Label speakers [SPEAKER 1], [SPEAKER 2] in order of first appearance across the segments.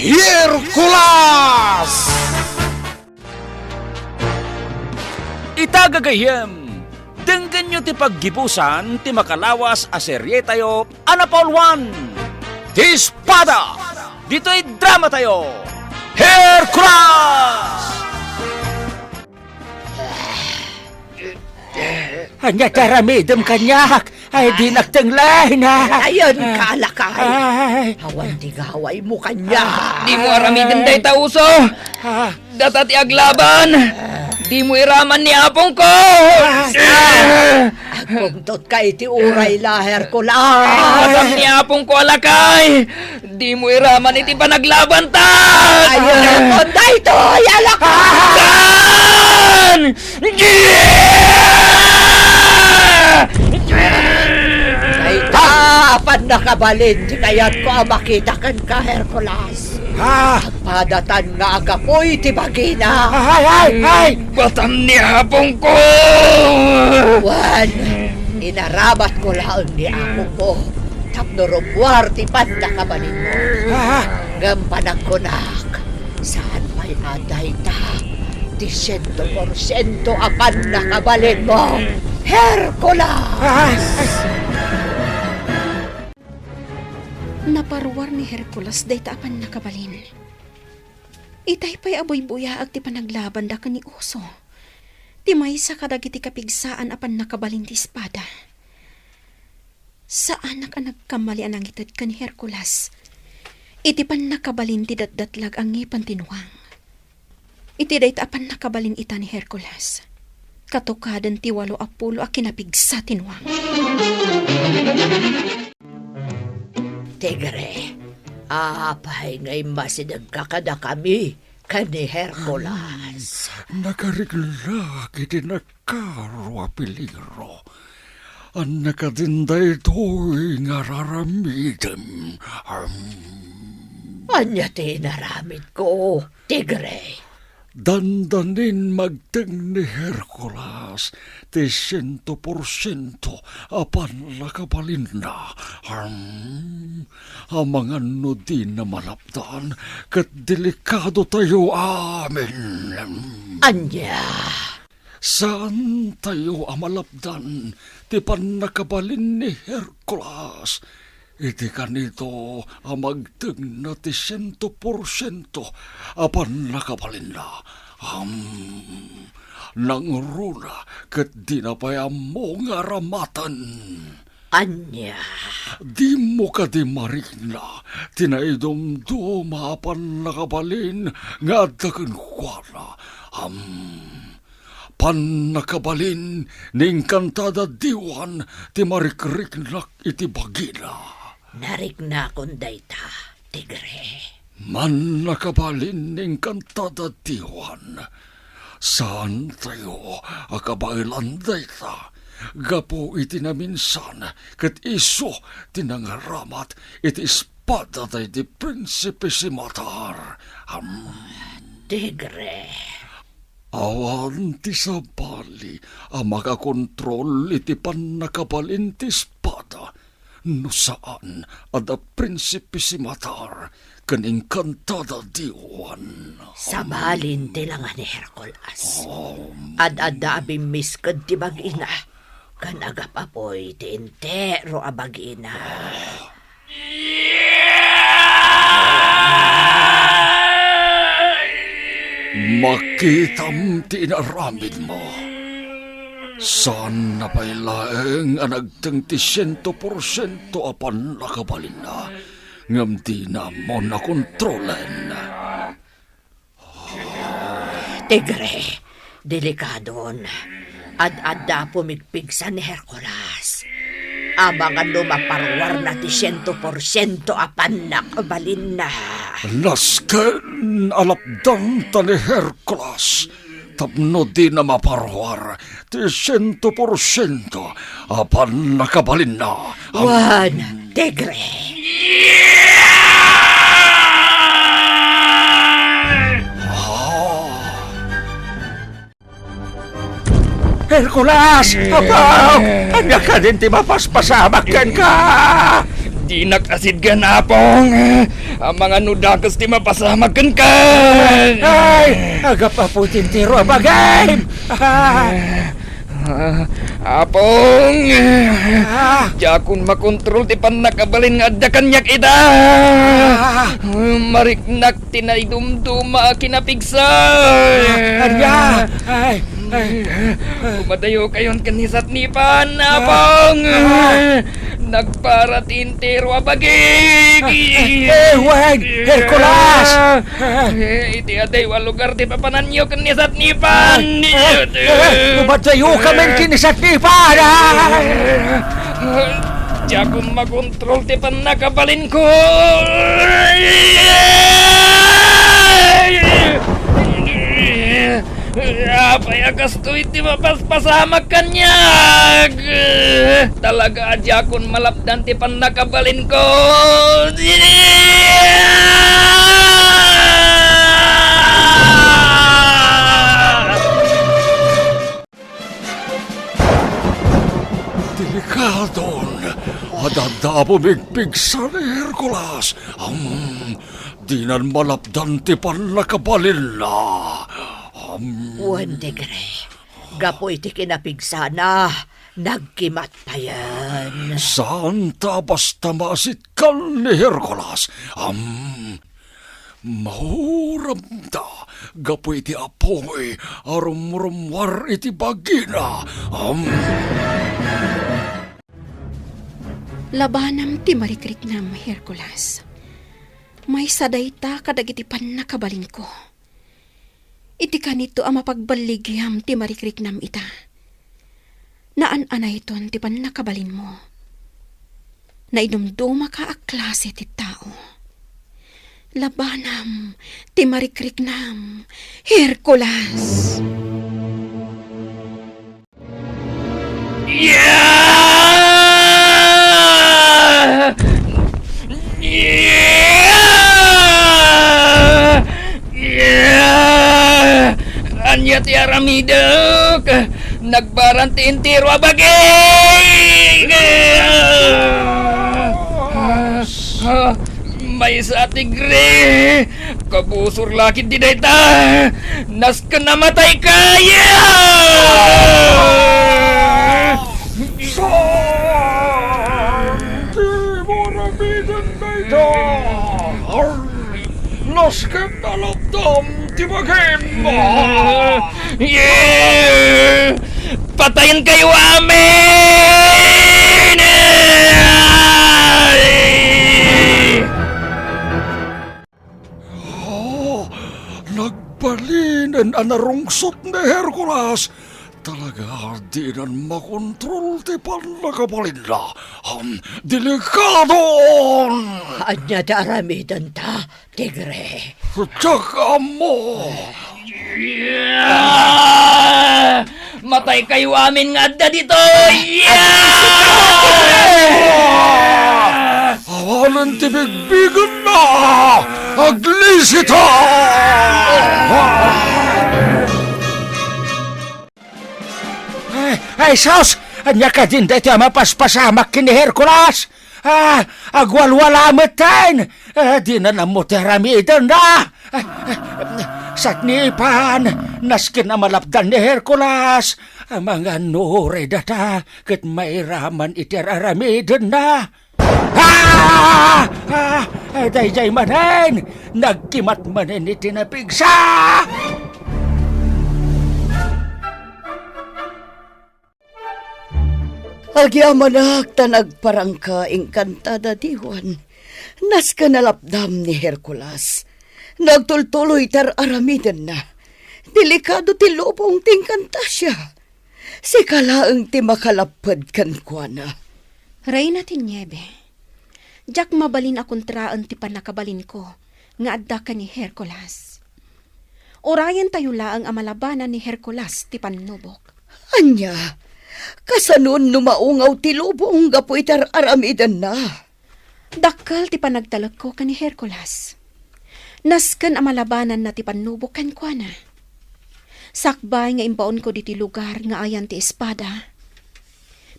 [SPEAKER 1] Hercules!
[SPEAKER 2] Itagagayem, denggan nyo ti paggibusan ti makalawas a serye tayo Anapol 1. Ti Espada! Dito'y drama tayo, Hercules!
[SPEAKER 3] Hanya taramidem kanyak, ay di nagtanglay na.
[SPEAKER 4] Ayon ka, alakay.
[SPEAKER 3] Ay,
[SPEAKER 4] Hawan ti gaway mo kanya.
[SPEAKER 5] Di mo aramidin day tauso. Data ti aglaban. Di mo iraman ni apong ko.
[SPEAKER 4] Agpungtot ka iti uray la, Hercules.
[SPEAKER 5] Atam ni apong ko alakay. Di mo iraman iti panaglaban ta.
[SPEAKER 4] Ayon, konday to, alakay.
[SPEAKER 5] Tan!
[SPEAKER 4] Ay tapan nakabalin, di kaya't ko makita kan ka, Hercules. Padatan nga agapoy ti bagina.
[SPEAKER 3] ay.
[SPEAKER 5] Batam ni apong ko.
[SPEAKER 4] Wan, inarabat ko laon ni ako ko. Tapno rumwar ti nakabalin mo. Gampanag ko nak, saan may aday ta? Ti 100% apan nakabalin mo, Hercules!
[SPEAKER 6] Naparwar ni Hercules day taapan nakabalin. Itay pa'y aboy buya ag ti panaglaban da ka ni Oso. Ti may sa kadagiti kapigsaan apan nakabalin ti espada. Saan ka nagkamali ang itad ka ni Hercules? Iti pan nakabalin ti datdatlag ang ngipan tinuang. Iti day taapan nakabalin ita ni Hercules. Katukadan ti 80 a kinapigsa tinuang.
[SPEAKER 4] Tigre, apay ngay masidag kakada kami kani Hercules.
[SPEAKER 1] Nakarigla kiti nakaro a peligro. Ang nakadinday to'y ngararamidem.
[SPEAKER 4] Anya tinaramid ko, Tigre.
[SPEAKER 1] Dandanin magteng ni Hercules ti 100% apan nakabalin na. Amangan no di na malapdan kat delikado tayo amin.
[SPEAKER 4] Anya?
[SPEAKER 1] Saan tayo amalapdan ti panakabalin ni Hercules? Iti kanito amagteng na ti 100% apan nakabalin na. Nangruna kat di na pa'y mo nga ramatan.
[SPEAKER 4] Anya?
[SPEAKER 1] Di mo ka di marikna, tinaidumdum apan nakabalin nga dagan kwa. Pan nakabalin ning kantada diwan ti marikriknak iti bagina.
[SPEAKER 4] Narik na kunday ta, Tigre.
[SPEAKER 1] Man nakabalin ning kantada diwan. Saan tayo akabailanday ta? Gapo iti na minsan kat iso tinangaramat iti espada day di prinsipe si Matar.
[SPEAKER 4] Tigre.
[SPEAKER 1] Awan ti sabali ang makakontrol iti panakabalin ti espada. No saan ada prinsipe si Matar kaning kantada diwan.
[SPEAKER 4] Sabalin ti langan ni Hercules. Ad-ada abimiskad ti bagina. Kan agapapoy ti entero a bagina.
[SPEAKER 1] Makitam ti inaramid mo. Saan na pa'y laeng ang nagteng ti 100% apan nakabalin na. Ngam di na mo nakontrolen.
[SPEAKER 4] Tigre, delikadon. Ad-ada pumigpigsa ni Hercules. Abangan lumaparwar na ti 100% apan nakabalin na.
[SPEAKER 1] Lasken alapdan ta ni Hercules. Tapno di na maparwar ti 100% apan nakabalin na.
[SPEAKER 4] Wan, Tigre.
[SPEAKER 3] Hercules! Apaw! Anya ka din ti mapaspasamak ka!
[SPEAKER 5] Di nakasid gan apong. Ang mga nudakas ti mapasamakan ka.
[SPEAKER 3] Ay, aga pa po tintiro bagay.
[SPEAKER 5] Apong. Jakun makontrol ti pan nakabalin nga adda kanyak ida. Mariknak tinaidumduma kinapigsa.
[SPEAKER 3] Anya, ay,
[SPEAKER 5] Umadayo kayon kanisat ni Pan, apong. Nagparatintero abagig.
[SPEAKER 3] wag, Hercules.
[SPEAKER 5] Iti aday walugar ti papananyo kanisat ni Pan.
[SPEAKER 3] Umatayo kami kinisatipan.
[SPEAKER 5] Di ako makontrol ti pan nakabalin ko. Apay akastoy ti mapaspasamak kanyag. Talaga adya akong malapdan ti pan nakabalin ko.
[SPEAKER 1] Delikadon, adada bumigpigsa ni Hercules. Di nan malapdan ti panakabalin na.
[SPEAKER 4] Juan de Grey, gapo iti kinapigsana, nagkimat pa yan.
[SPEAKER 1] Santa basta masitkal ni Hercules. Mahuramda, gapo iti apoy, arumrumwar iti bagina.
[SPEAKER 6] Labanam ti marikriknam, Hercules. May sadayta kadagiti pan nakabalin ko. Iti kanito ang mapagbaligiyam ti marikriknam ita. Naan-anay ton ti pan nakabalin mo. Naidumduma ka a klase ti tao. Labanam ti marikriknam, Hercules.
[SPEAKER 5] Anya ti aramidok, nagbaranti intiro abagay. May sa tigre, kabusor lakit di dayta, nas ka namatay kaya.
[SPEAKER 1] Laskem dalapdam ti bagim mo.
[SPEAKER 5] Yeah! Patayin kayo amin!
[SPEAKER 1] Nagbalinan ang narungsot ni Hercules. Talaga di nan makontrol ti panakabalin na. Delikadon!
[SPEAKER 4] Anya da aramidan ta, tigre.
[SPEAKER 1] Tsaka mo!
[SPEAKER 5] Yeah! Matay kayo amin nga adda dito! Yeah!
[SPEAKER 1] Awalan ti bigbigan na! Aglisita!
[SPEAKER 3] Ay, sos! Anya ka din dito mapaspasamak kini Hercules. Agwalwala matin. Di na namutiramidan na. Satnipan, naskin na malapdan ni Hercules. Mga nure data, kat may raman itiraramidan na. Dayjay manen, nagkimat manen itinapigsa.
[SPEAKER 4] Agyamanak ta nagparangka engkantada di Juan. Nas ka nalapdam ni Hercules. Nagtultuloy tar aramidan na. Delikado ti lubong tingkanta siya. Si kalaang ti makalapad kan kuana.
[SPEAKER 6] Reyna Tiniebe, jak mabalin akong traan ti panakabalin ko, nga adda ka ni Hercules. Orayan tayo laang amalabanan ni Hercules ti panubok.
[SPEAKER 4] Anya, kasanon numaungaw ti lubong gapuitar aramidan na.
[SPEAKER 6] Dakkel ti panagtalag ko ka ni Hercules. Nasken amalabanan na ti panubok kan kuana. Sakbay nga imbaon ko diti lugar nga ayan ti espada.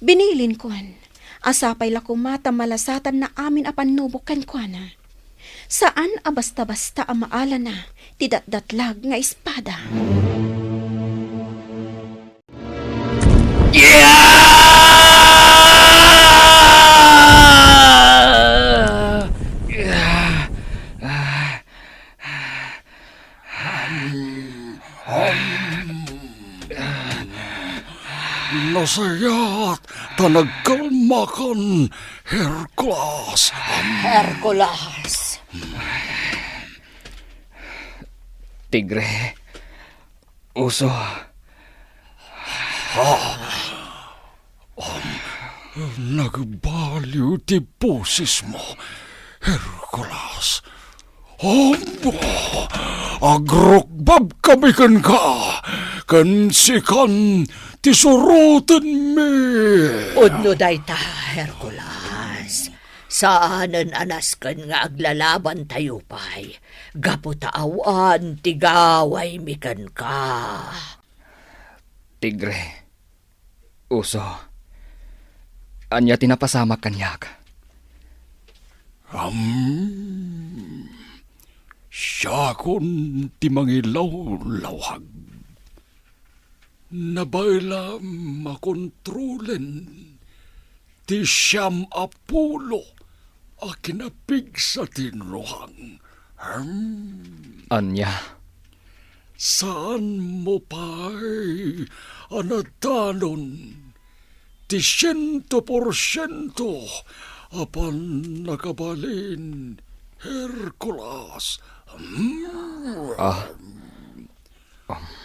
[SPEAKER 6] Binilin kon, Asapay la kumata malasatan na amin apan nubok kan kuana. Saan a basta-basta ang maala na tidat-datlag nga espada.
[SPEAKER 1] Nasayat, tanagkalmakan, Hercules.
[SPEAKER 4] Hercules.
[SPEAKER 5] Tigre. Uso.
[SPEAKER 1] Nagbaliw ti boses mo, Hercules. Agrokbab kami ka, kan sikan ti surutan mi.
[SPEAKER 4] Udno dayta, Hercules. Saanan anaskan nga aglalaban tayo pa'y. Gaputaawan, tigaway mikan ka.
[SPEAKER 5] Tigre. Uso. Anya tinapasama kanyak.
[SPEAKER 1] Siya kun ti mangilaw-lawhag. Nabayla makontrolen ti siyam apulo a kinapig sa tinruhang.
[SPEAKER 5] Anya.
[SPEAKER 1] Saan mo pa'y anadanon ti 100% apan nakabalin, Hercules.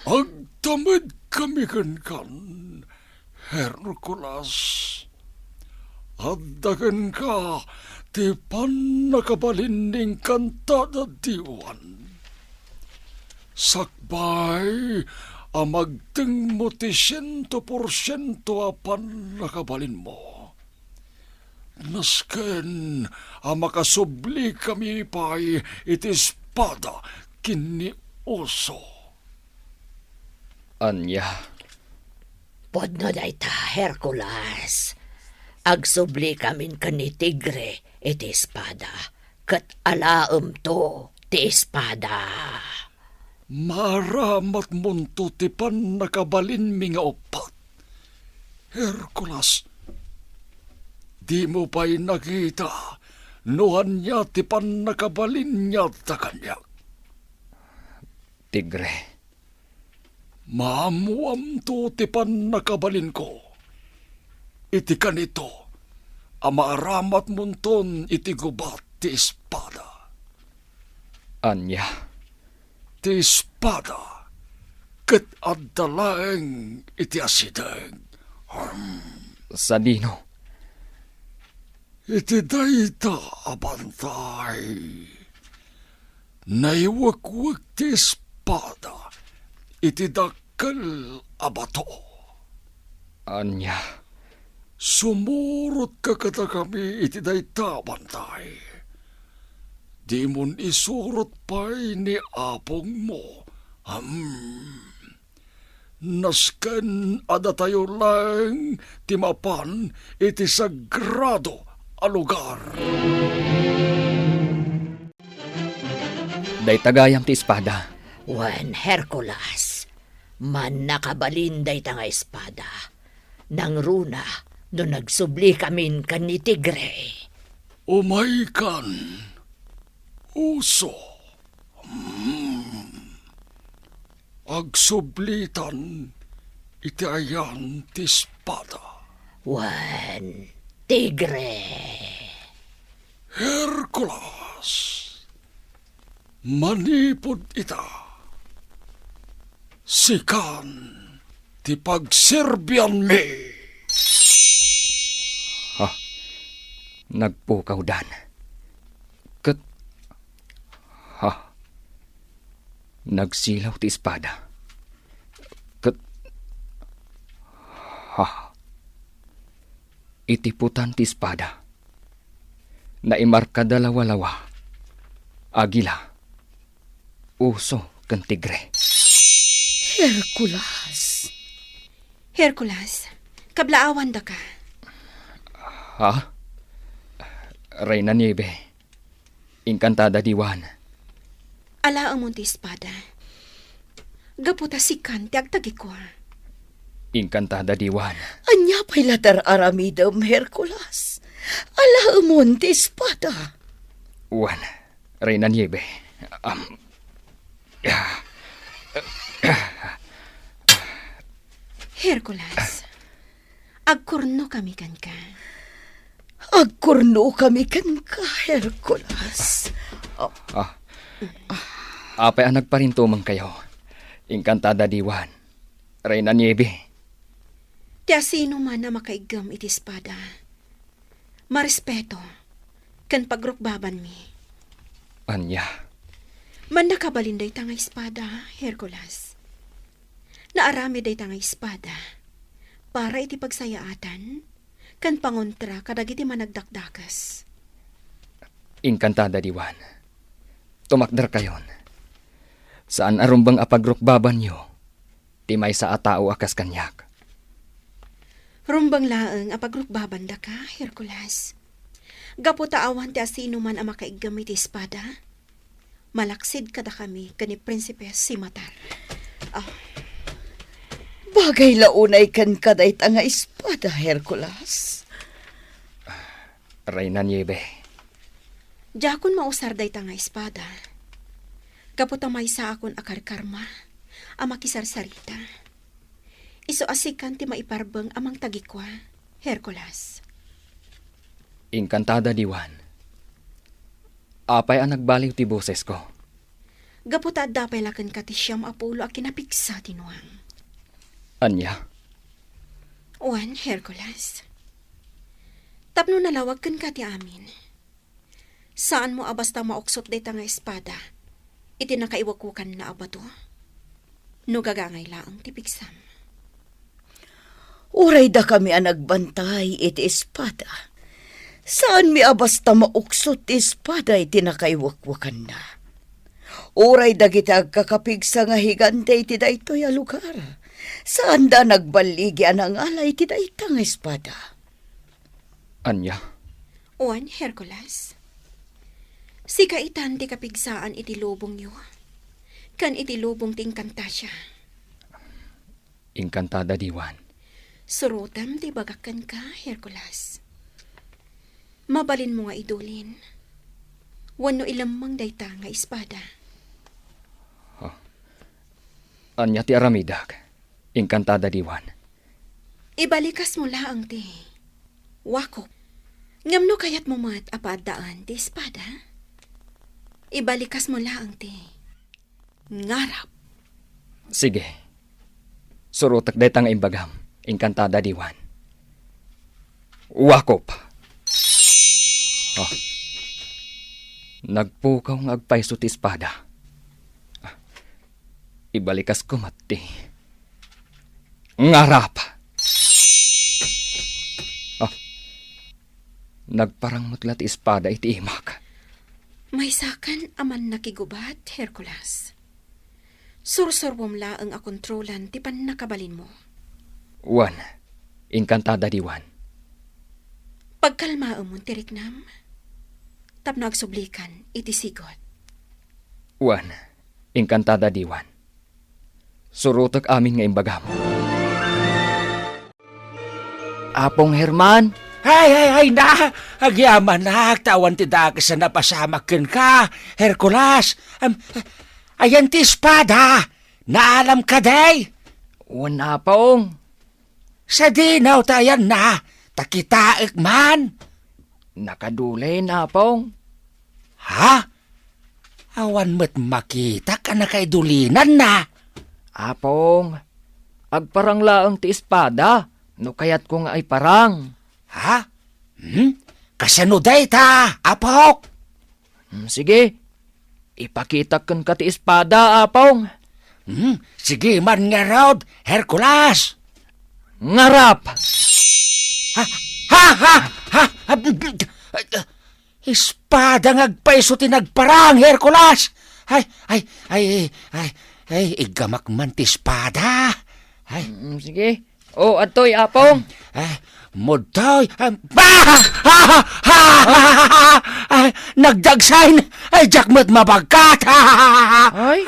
[SPEAKER 1] Agtamad kami kan, Hercules. Addagan ka ti panakabalin ning kantada diwan. Sakbay, amagteng mo ti 100% apan nakabalin mo. Nasken, makasubli kami pa'y iti espada kini uso.
[SPEAKER 5] Anya.
[SPEAKER 4] Podno dayta, Hercules. Agsubli kamin kani tigre iti espada. Kat alaam to ti espada.
[SPEAKER 1] Maramat munto ti pan nakabalin mi nga opat. Hercules, di mo pa'y nakita nuhan niya ti pan nakabalin niya ta kanya.
[SPEAKER 5] Tigre.
[SPEAKER 1] Maamuam to ti pan nakabalin ko. Iti kanito, amaaramat munton iti gubat ti espada.
[SPEAKER 5] Anya.
[SPEAKER 1] Ti espada, ket addalaeng iti asideng.
[SPEAKER 5] Sadino.
[SPEAKER 1] Iti dayta abantay. Naiwakwak ti espada, iti dakkel abato.
[SPEAKER 5] Anya.
[SPEAKER 1] Sumurot ka kata kami iti dayta abantay. Di mon isurot pa'y ni apong mo. Nasken ada tayo lang timapan iti sagrado a lugar.
[SPEAKER 5] Day tagayam ti espada.
[SPEAKER 4] Wen Hercules, man nakabalin dayta nga espada. Nang runa, no nagsubli kamin kan ni tigre.
[SPEAKER 1] Umaykan, uso. Agsublitan iti ayan ti espada.
[SPEAKER 4] Wen tigre.
[SPEAKER 1] Hercules, manipod ita. Sikan ti pagserbian mi.
[SPEAKER 5] Nagpukaw dan. Ket. Nagsilaw ti espada. Ket. Itiputan ti espada. Naimarka dalawa-lawa. Agila. Uso ken tigre.
[SPEAKER 4] Hercules.
[SPEAKER 6] Hercules, kablaawan da ka.
[SPEAKER 5] Ha? Reyna Nieve. Inkantada diwan.
[SPEAKER 6] Ala ang munti espada. Gaputa si Kante agtagi ko.
[SPEAKER 5] Inkantada diwan.
[SPEAKER 4] Anya pa'y latar aramidam, Hercules. Ala amon ti espada.
[SPEAKER 5] Uwan. Reyna Nieve.
[SPEAKER 6] Hercules, agkurno kami kan ka.
[SPEAKER 4] Agkurno kami kan ka, Hercules.
[SPEAKER 5] Apay ang nagparintumang kayo. Inkantada diwan. Reyna Nieve.
[SPEAKER 6] Tiya sino man na makaigam iti espada. Marespeto, kan pagrukbaban mi.
[SPEAKER 5] Anya.
[SPEAKER 6] Man nakabalinday tanga espada, Hercules. Naarami day tanga espada. Para iti pagsayaatan, kan pangontra kadag iti managdakdakas.
[SPEAKER 5] Inkantada diwan. Tumakdar kayon. Saan arumbang apagrukbaban nyo? Timay sa atao akas kanyak.
[SPEAKER 6] Rumbang laeng apagrukbaban da ka, Hercules. Gaputa awan ti asino man ang makaigam iti espada. Malaksid kada kami kani Prinsipe Simatar.
[SPEAKER 4] Bagay launay kan kaday tanga espada, Hercules.
[SPEAKER 5] Reyna Nieve.
[SPEAKER 6] Jakon mausar day tanga espada. Gaputa may sa akon akarkarma, ang makisarsarita. Iso asikan ti maiparbeng amang tagikwa, Hercules.
[SPEAKER 5] Inkantada diwan. Apay ang nagbaliw ti boses ko.
[SPEAKER 6] Gaputa dapay laken ka ti siyam apulo a kinapiksa tinuang.
[SPEAKER 5] Anya.
[SPEAKER 6] Juan, Hercules. Tapno nalawag kan ka ti amin. Saan mo abasta mauksot day tanga espada? Iti nakaiwakukan na abato. No gagangay laang ti piksam.
[SPEAKER 4] Uray da kami ang nagbantay iti espada. Saan mi abasta mauksot ti espada iti nakaiwakwakan na? Uray da kita agkakapigsa nga higante iti daytoy a lugar. Saan da nagbaligi ang alay ti daytang espada?
[SPEAKER 5] Anya.
[SPEAKER 6] Juan, Hercules. Si kaitan ti kapigsaan iti lubong yo. Kan iti lubong ting kantasya.
[SPEAKER 5] Inkantada diwan.
[SPEAKER 6] Surutam ti bagakan ka, Hercules. Mabalin mo nga idulin. Wano ilamang dayta nga espada.
[SPEAKER 5] Anya ti aramidak. Inkantada diwan.
[SPEAKER 6] Ibalikas mo laang ti. Wako. Ngamno kayat mo mat apaadaan ti espada. Ibalikas mo laang ti. Ngarap.
[SPEAKER 5] Sige. Surutak day tanga imbagam. Inkantada diwan. Wakop. Nagpukaw ng agpaiso ti espada. Ibalikas ko mati. Ngarap. Nagparang mutlat espada iti imak.
[SPEAKER 6] May sakan aman nakigubat, Hercules. Sursurwom laang a kontrolan ti pan nakabalin mo.
[SPEAKER 5] Wan. Inkantada diwan.
[SPEAKER 6] Pagkalma mo tiriknam. Tap nagsublikan iti sigot.
[SPEAKER 5] Wan. Inkantada diwan. Surutak amin nga imbagam. Apong Herman.
[SPEAKER 3] Ay, na! Agyaman na, tawan ti dagas na napasamakin ka, Hercules. Ayan ti espada, naalam ka day.
[SPEAKER 5] Wan apong.
[SPEAKER 3] Sa dinaw tayan na, takitaik man.
[SPEAKER 5] Nakadulay na apong.
[SPEAKER 3] Ha? Awan mo't makita ka na kay dulinan na.
[SPEAKER 5] Apong, agparang laang ti espada, no kayat ko nga ay parang.
[SPEAKER 3] Ha? Kasano day ta, apok?
[SPEAKER 5] Sige, ipakita kan ka ti espada, apong.
[SPEAKER 3] Sige man nga raod, Hercules.
[SPEAKER 5] Ngarap!
[SPEAKER 3] Ha! Espada ngagpaiso ti nagparang, Hercules. Ay, igamak man ti espada. Ay,
[SPEAKER 5] Sige, O, atoy, Apong.
[SPEAKER 3] Mudoy. Nagdagsain. Ay, jakmat mabagkat.
[SPEAKER 5] Ay.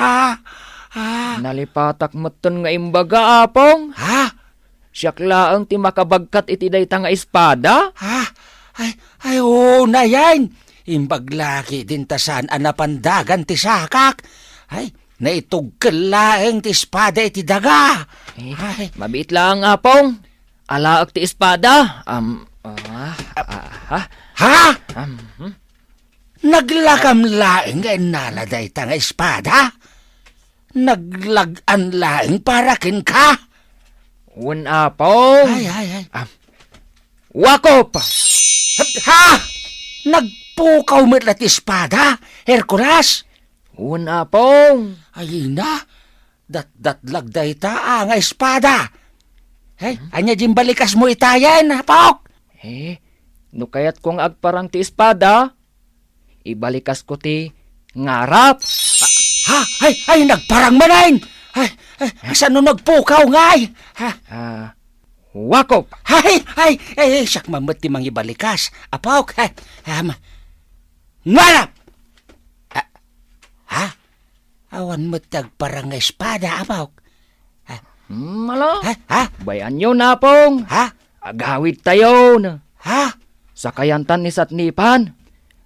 [SPEAKER 5] Nalipatak mo ton nga imbaga, Apong.
[SPEAKER 3] Ha?
[SPEAKER 5] Siyak laang ti makabagkat iti dayta nga espada.
[SPEAKER 3] Ha? Ay, oo na yan. Imbaglaki din tasan anapandagan ti sakak. Ay, naitugkel laeng ti espada iti daga. Ay,
[SPEAKER 5] Mabit lang, Apong. Alaak ti espada.
[SPEAKER 3] ha? Naglakam laeng nga naladay ta nga espada? Naglagan laeng para kin ka?
[SPEAKER 5] Un, Apong.
[SPEAKER 3] Ay.
[SPEAKER 5] Wakop!
[SPEAKER 3] Ha? Nagpukaw met lat espada, Hercules?
[SPEAKER 5] Un, Apong.
[SPEAKER 3] Ay na, dat lagday ta nga espada. Hey, anya jim balikas mo itayan, Pok?
[SPEAKER 5] No kayat kong agparang ti espada, ibalikas ko ti ngarap.
[SPEAKER 3] Ha? Ay, nagparang manain. Saan no nagpukaw ngay? Ha?
[SPEAKER 5] Wakop!
[SPEAKER 3] Ay, siyak mamut ti mangi balikas. Apok, ngarap! Ha? Awan mo tagparang espada, Apok.
[SPEAKER 5] Malo?
[SPEAKER 3] Ha?
[SPEAKER 5] Bayan nyo na, Apong.
[SPEAKER 3] Ha?
[SPEAKER 5] Agawid tayo na.
[SPEAKER 3] Ha?
[SPEAKER 5] Sa kayantan ni Satnipan.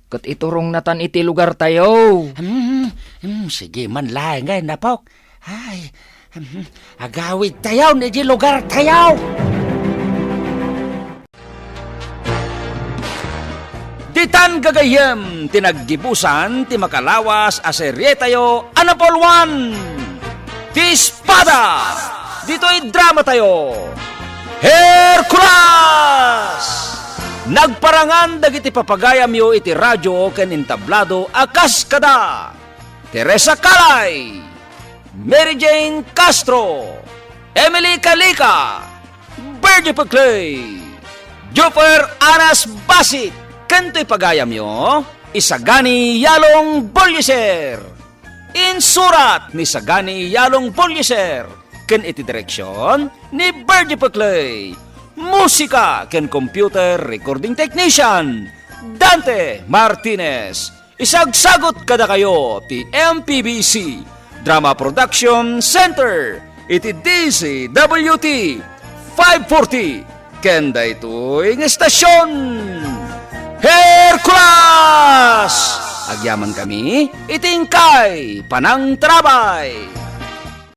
[SPEAKER 5] Kat iturong natan iti lugar tayo.
[SPEAKER 3] Sige man lang ngay, Apok. Ay, agawid tayo, ni di lugar tayo.
[SPEAKER 2] Titan gagayem, tinaggibusan, ti makalawas, aserye tayo, Anapol 1! Ti Espada! Dito'y drama tayo, Hercules! Nagparangan dagiti papagayam yo iti radyo ken entablado akas kada, Teresa Calay, Mary Jane Castro, Emily Calica, Bergie Paclay, Juffer Anas Basit, kanto'y pagayam yo, Isagani Yalong Bolyeser. Insurat ni Sagani Yalong Bolyeser, ken iti direksyon ni Bergie Paclay. Musika ken computer recording technician Dante Martinez. Isagsagot kada kayo ti MPBC Drama Production Center iti DCWT 540 ken daytoy nga estasyon Hercules! Agyaman kami, itingkay, panang trabay!